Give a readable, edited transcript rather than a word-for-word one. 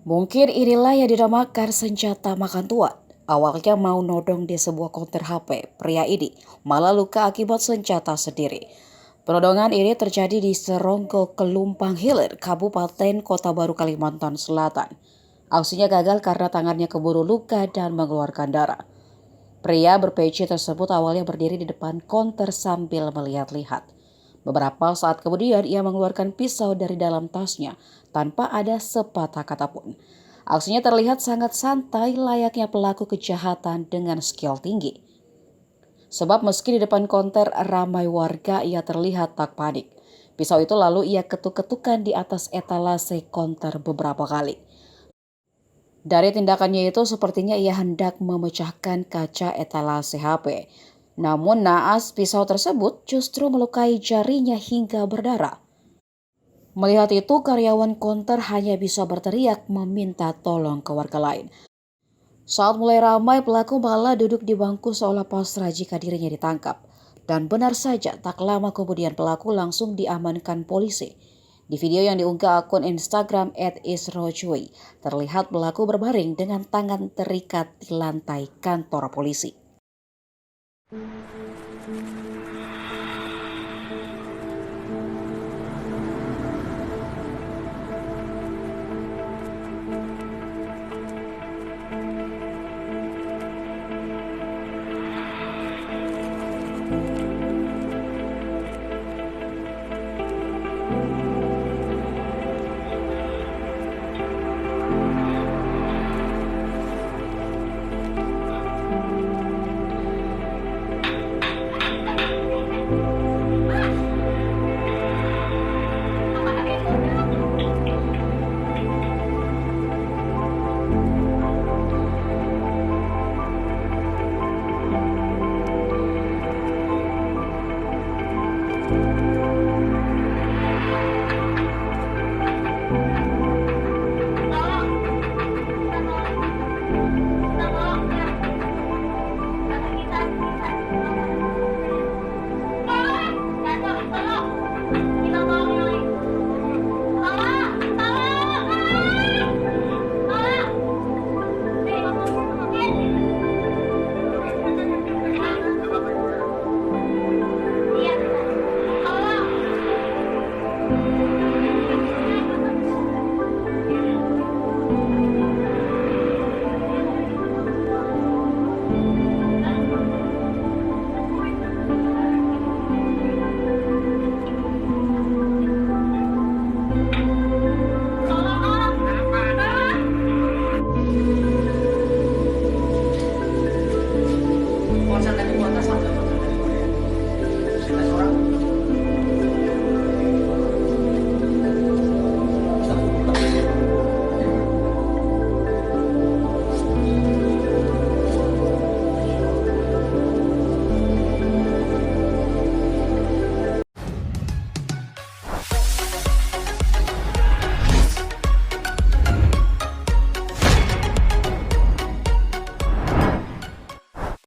Mungkin inilah yang dinamakan senjata makan tuan. Awalnya mau nodong di sebuah konter HP, pria ini malah luka akibat senjata sendiri. Penodongan ini terjadi di Seronggo, Kelumpang Hilir, Kabupaten Kota Baru, Kalimantan Selatan. Aksinya gagal karena tangannya keburu luka dan mengeluarkan darah. Pria berpeci tersebut awalnya berdiri di depan konter sambil melihat-lihat. Beberapa saat kemudian ia mengeluarkan pisau dari dalam tasnya tanpa ada sepatah kata pun. Aksinya terlihat sangat santai layaknya pelaku kejahatan dengan skill tinggi. Sebab meski di depan konter ramai warga ia terlihat tak panik. Pisau itu lalu ia ketuk-ketukan di atas etalase konter beberapa kali. Dari tindakannya itu sepertinya ia hendak memecahkan kaca etalase HP. Namun naas pisau tersebut justru melukai jarinya hingga berdarah. Melihat itu karyawan konter hanya bisa berteriak meminta tolong ke warga lain. Saat mulai ramai pelaku malah duduk di bangku seolah pasrah jika dirinya ditangkap. Dan benar saja tak lama kemudian pelaku langsung diamankan polisi. Di video yang diunggah akun Instagram @isrojui, terlihat pelaku berbaring dengan tangan terikat di lantai kantor polisi. Konser dari atas sampai